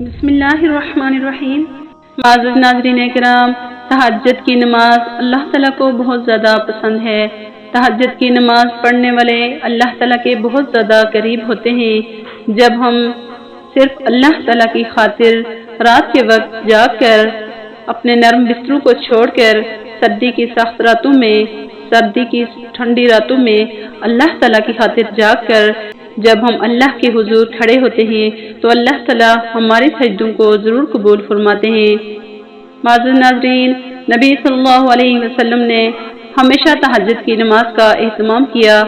बिस्मिल्लाहिर्रहमानिर्रहीम। माज़िज़ नाज़रीन किराम, तहज्जुद की नमाज अल्लाह ताला को बहुत ज़्यादा पसंद है। तहज्जुद की नमाज पढ़ने वाले अल्लाह ताला के बहुत ज़्यादा करीब होते हैं। जब हम सिर्फ अल्लाह ताला की खातिर रात के वक्त जाग कर अपने नरम बिस्तरों को छोड़कर सर्दी की सख्त रातों में, सर्दी की ठंडी रातों में अल्लाह ताला की खातिर जाग कर जब हम अल्लाह के हुजूर खड़े होते हैं तो अल्लाह ताला हमारे सजदों को ज़रूर कबूल फरमाते हैं। माज़िज़ नाज़रीन, नबी सल्लल्लाहु अलैहि वसल्लम ने हमेशा तहज्जुद की नमाज का एहतमाम किया।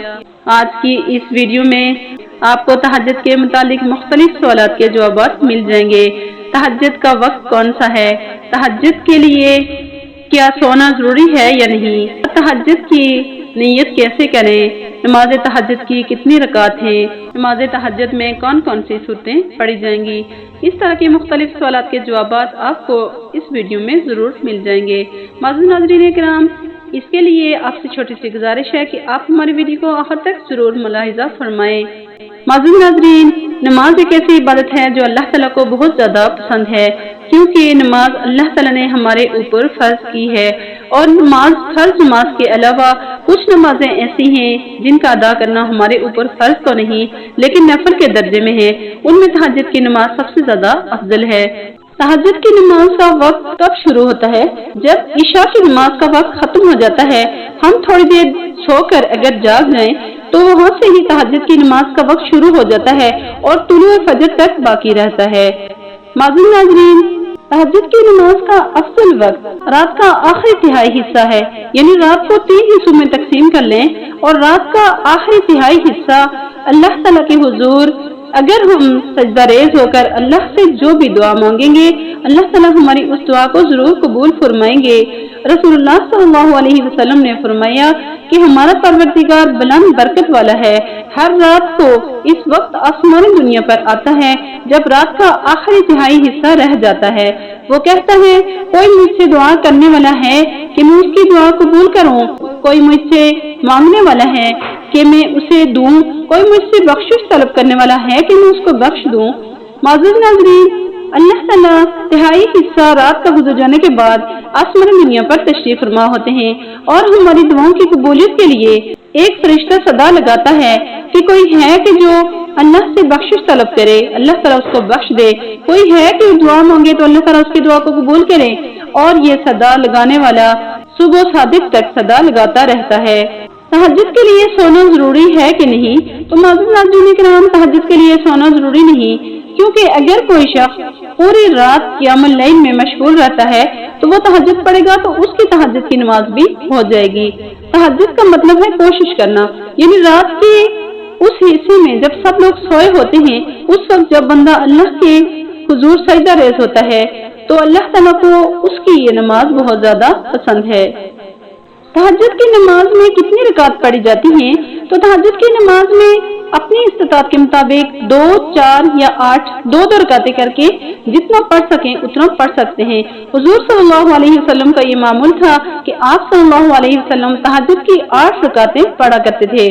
आज की इस वीडियो में आपको तहज्जुद के मुतालिक मुख्तलिफ सवालात के जवाब मिल जाएंगे। तहज्जुद का वक्त कौन सा है, तहज्जुद के लिए क्या सोना जरूरी है या नहीं, तहज्जुद की नियत कैसे करें, नमाज तहज्जुद की कितनी रकात है, नमाज तहज्जुद में कौन कौन सी सूरतें पढ़ी जाएंगी, इस तरह के मुख्तलिफ सवालात के जवाब आपको इस वीडियो में ज़रूर मिल जाएंगे। माज़िज़ नाज़रीन किराम, इसके लिए आपसे छोटी सी गुजारिश है कि आप हमारी वीडियो को आखिर तक जरूर मुलाहिज़ा फरमाएं। माज़िज़ नाज़रीन, नमाज एक ऐसी इबादत है जो अल्लाह ताला को बहुत ज़्यादा पसंद है, क्योंकि नमाज अल्लाह ताला ने हमारे ऊपर फ़र्ज की है। और फर्ज नमाज के अलावा कुछ नमाजें ऐसी हैं जिनका अदा करना हमारे ऊपर फ़र्ज तो नहीं लेकिन नफल के दर्जे में है। उनमें तहज्जुद की नमाज सबसे ज़्यादा अफजल है। तहज्जुद की नमाज का वक्त कब शुरू होता है? जब ईशा की नमाज का वक्त खत्म हो जाता है। हम थोड़ी देर सोकर अगर जाग जाएं तो वहाँ से ही तहज्जुद की नमाज का वक्त शुरू हो जाता है और तुलुए फजर तक बाकी रहता है। माज़िज़ नाज़रीन, तहज्जुद की नमाज का अफजल वक्त रात का आखिरी तिहाई हिस्सा है, यानी रात को 3 हिस्सों में तकसीम कर लें और रात का आखिरी तिहाई हिस्सा अल्लाह ताला के हुजूर अगर हम सजदा रेज़ होकर अल्लाह से जो भी दुआ मांगेंगे अल्लाह ताला हमारी उस दुआ को जरूर कबूल फरमाएंगे। रसूलुल्लाह सल्लल्लाहु अलैहि वसल्लम ने फरमाया कि हमारा परवरदिगार बुलंद बरकत वाला है, हर रात को इस वक्त आसमानी दुनिया पर आता है जब रात का आखिरी तिहाई हिस्सा रह जाता है। वो कहता है, कोई मुझसे दुआ करने वाला है कि मैं उसकी दुआ कबूल करूं, कोई मुझसे मांगने वाला है कि मैं उसे दूं, कोई मुझसे बख्शिश तलब करने वाला है कि मैं उसको बख्श दूं। माज़िज़ नाज़रीन, अल्लाह ताला तिहाई हिस्सा रात का गुजर जाने के बाद आसमानी दुनिया पर तशरीफ फरमा होते हैं और हमारी दुआओं की कबूलियत के लिए एक फरिश्ता सदा लगाता है कि कोई है कि जो अल्लाह से बख्शिश तलब करे, अल्लाह ताला उसको बख्श दे, कोई है कि दुआ मांगे तो अल्लाह ताला उसकी दुआ को कबूल करे। और ये सदा लगाने वाला सुबह सादिक तक सदा लगाता रहता है। तहज्जुद के लिए सोना जरूरी है कि नहीं? तो माज़िज़ नाज़रीन किराम, तहज्जुद के लिए सोना जरूरी नहीं, क्योंकि अगर कोई शख्स पूरी रात क़ियामुल लैल में मशगूल रहता है तो वो तहज्जुद पढ़ेगा तो उसकी तहज्जुद की नमाज भी हो जाएगी। तहज्जुद का मतलब है कोशिश करना, यानी रात के उस हिस्से में जब सब लोग सोए होते हैं, उस वक्त जब बंदा अल्लाह के हुजूर सजदा रेज़ होता है तो अल्लाह ताला को उसकी ये नमाज बहुत ज्यादा पसंद है। तहज्जुद की नमाज में कितनी रकात पढ़ी जाती हैं? तो तहज्जुद की नमाज में अपनी इस्तिताअत के मुताबिक 2, 4 या 8 दो रकातें करके जितना पढ़ सकें उतना पढ़ सकते हैं। हुजूर सल्लल्लाहु अलैहि वसल्लम का ये मामूल था कि आप सल्लल्लाहु अलैहि वसल्लम तहज्जुद की 8 रकातें पढ़ा करते थे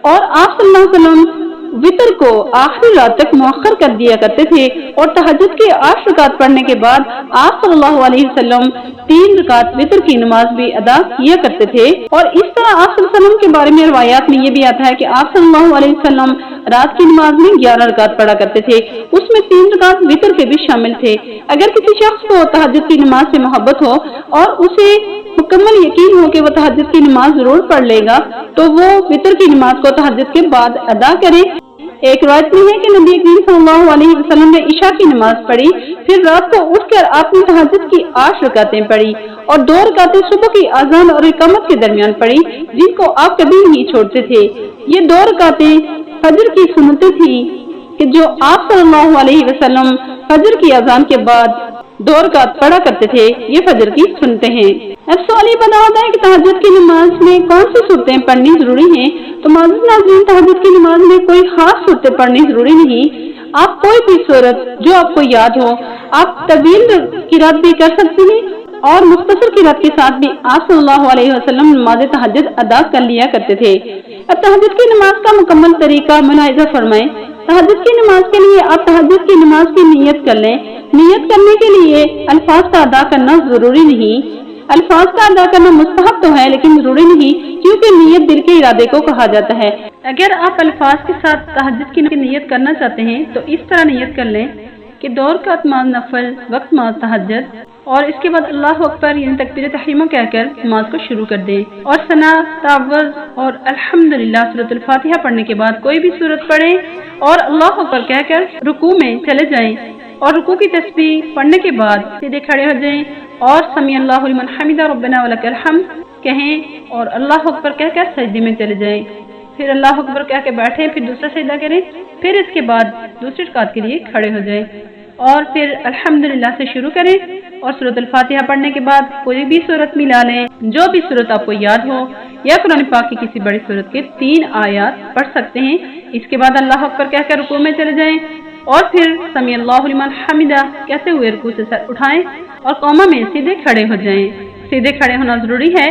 और आप सल्लल्लाहु अलैहि वसल्लम वितर को आखिरी रात तक मुअख्खर कर दिया करते थे और तहज्जुद की 8 रकात पढ़ने के बाद आप सल्लल्लाहु अलैहि वसल्लम 3 रकात वितर की नमाज भी अदा किया करते थे। और इस तरह आप सल्लल्लाहु अलैहि वसल्लम के बारे में रिवायात में ये भी आता है कि आप सल्लल्लाहु अलैहि वसल्लम रात की नमाज में 11 रकात पढ़ा करते थे, उसमें 3 रकात वितर के भी शामिल थे। अगर किसी शख्स को तहज्जुद की नमाज से मोहब्बत हो और उसे मुकम्मल यकीन हो कि वो तहज्जुद की नमाज जरूर पढ़ लेगा तो वो वितर की नमाज को तहज्जुद के बाद अदा करे। एक रिवायत में है कि नबी करीम सल्लल्लाहु अलैहि वसल्लम ने ईशा की नमाज पढ़ी, फिर रात को उठकर आपने तहज्जुद की 8 रकातें पढ़ी और 2 रकातें सुबह की अज़ान और इकामत के दरमियान पढ़ी, जिनको आप कभी नहीं छोड़ते थे। ये 2 रकातें फजर की सुन्नतें थी कि जो आप सल्लल्लाहु अलैहि वसल्लम फजर की अज़ान के बाद 2 रकात पढ़ा करते थे। ये फजर की सुन्नतें हैं। अब सवाल ये पैदा होता है कि तहज्जुद की नमाज में कौन सी सूरतें पढ़नी जरूरी हैं? तो माज़िज़ नाज़रीन, तहज्जुद की नमाज में कोई खास सूरतें पढ़नी जरूरी नहीं। आप कोई भी सूरत जो आपको याद हो, आप तवील किरात भी कर सकते हैं और मुख्तसर किरात के साथ भी आप सल्लल्लाहु अलैहि वसल्लम नमाज तहज्जुद अदा कर लिया करते थे। अब तहज्जुद की नमाज का मुकम्मल तरीका मुलाहिज़ा फरमाएं। तहज्जुद की नमाज के लिए आप तहज्जुद की नमाज की नीयत कर लें। नीयत करने के लिए अल्फाज का अदा करना जरूरी नहीं। अल्फाज का अदा करना मुस्तहब तो है लेकिन जरूरी नहीं, क्योंकि नीयत दिल के इरादे को कहा जाता है। अगर आप अल्फाज के साथ तहज्जुद की नीयत करना चाहते हैं तो इस तरह नीयत कर लें कि 2 रकात नमाज नफल वक्त नमाज तहज्जुद, और इसके बाद अल्लाह अकबर यानी तकबीर तहरीमा कहकर नमाज को शुरू कर दें और सना, तावज़ और अल्हम्दुलिल्लाह सूरतुल फातिहा पढ़ने के बाद कोई भी सूरत पढ़ें और अल्लाह अकबर कहकर रुकू में चले जाएं और रुकू की तस्बीह पढ़ने के बाद सीधे खड़े हो जाएं और समी अल्लाहु लिमन हमिदा रब्बना वलकल हम्द कहें और अल्लाह अकबर कहकर सजदे में चले जाएं। फिर अल्लाह अकबर कह के बैठे, फिर दूसरा सजदा करें, फिर इसके बाद दूसरी रकात के लिए खड़े हो जाएं और फिर अल्हम्दुलिल्लाह से शुरू करें और सूरतुल फातिहा पढ़ने के बाद कोई भी सूरत मिला लें, जो भी सूरत आपको याद हो, या कुरान पाक की किसी बड़ी सूरत के 3 आयत पढ़ सकते हैं। इसके बाद अल्लाह अकबर कहकर रुकू में चले जाएं और फिर समी अल्लाहु लिमन हमिदा कहते हुए रुकू से सर उठाएं और कौमा में सीधे खड़े हो जाएं। सीधे खड़े होना जरूरी है।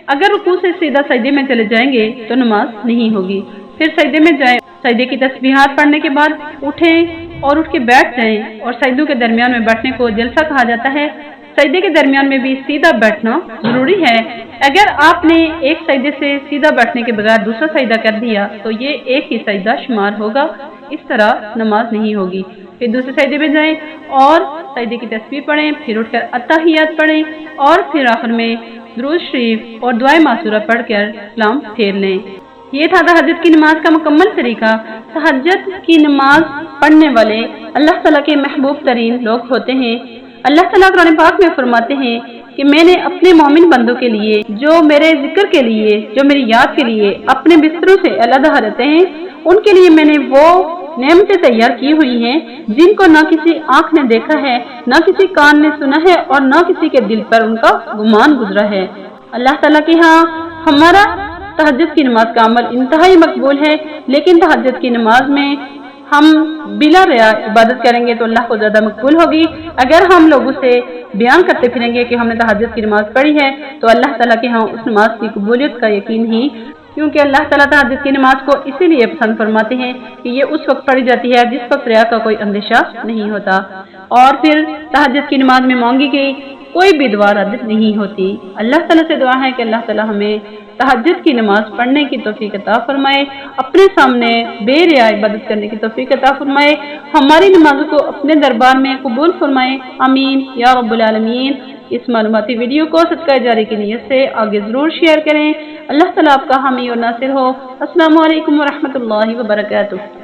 अगर रुकू से सीधा सजदे में चले जाएंगे तो नमाज नहीं होगी। फिर सजदे में जाएं, सजदे की तस्बीहात पढ़ने के बाद उठें और उठ के बैठ जाएं और सजदों के दरमियान में बैठने को जलसा कहा जाता है। सजदे के दरमियान में भी सीधा बैठना जरूरी है। अगर आपने एक सजदे से सीधा बैठने के बगैर दूसरा सजदा कर दिया तो ये एक ही सजदा शुमार होगा, इस तरह नमाज नहीं होगी। फिर दूसरे सजदे में जाएं और सजदे की तस्बीह पढ़ें, फिर उठकर अत्तहियात पढ़ें और फिर आखिर में दुरूद शरीफ और दुआए मासूरा पढ़कर सलाम फेर लें। ये था तहज्जुद की नमाज का मुकम्मल तरीका। तहज्जुद की नमाज पढ़ने वाले अल्लाह ताला के महबूब तरीन लोग होते हैं। अल्लाह ताला कुरान पाक में फरमाते हैं कि मैंने अपने मोमिन बंदों के लिए, जो मेरे जिक्र के लिए, जो मेरी याद के लिए अपने बिस्तरों से अलग रहते हैं, उनके लिए मैंने वो नेमतें तैयार की हुई हैं जिनको न किसी आंख ने देखा है, न किसी कान ने सुना है और न किसी के दिल पर उनका गुमान गुजरा है। अल्लाह ताला के यहाँ हमारा तहज्जुद की नमाज का अमल इंतहाई मकबूल है, लेकिन तहज्जुद की नमाज में हम बिला रिया इबादत करेंगे तो अल्लाह को ज्यादा मकबूल होगी। अगर हम लोग उसे बयान करते फिरेंगे कि हमने तहज्जुद की नमाज पढ़ी है तो अल्लाह ताला के यहाँ उस नमाज की कबूलियत का यकीन ही, क्योंकि अल्लाह ताला तहज्जुद की नमाज को इसीलिए पसंद फरमाते हैं कि ये उस वक्त पढ़ी जाती है जिस वक्त रिया का कोई अंदेशा नहीं होता। और फिर तहज्जुद की नमाज में मांगी गई कोई भी दुआ रद्द नहीं होती। अल्लाह ताला से दुआ है कि अल्लाह ताला हमें तहज्जुद की नमाज पढ़ने की तौफीक अता फरमाए, अपने सामने बेरिया इबादत करने की तौफीक अता फरमाए, हमारी नमाजों को अपने दरबार में कबूल फरमाए। आमीन या रब्बुल आलमीन। इस मालूमाती वीडियो को सदका जारी की नीयत से आगे जरूर शेयर करें। अल्लाह ताला आपका हामी और नासिर हो। अस्सलामु अलैकुम व रहमतुल्लाहि व बरकातुहू।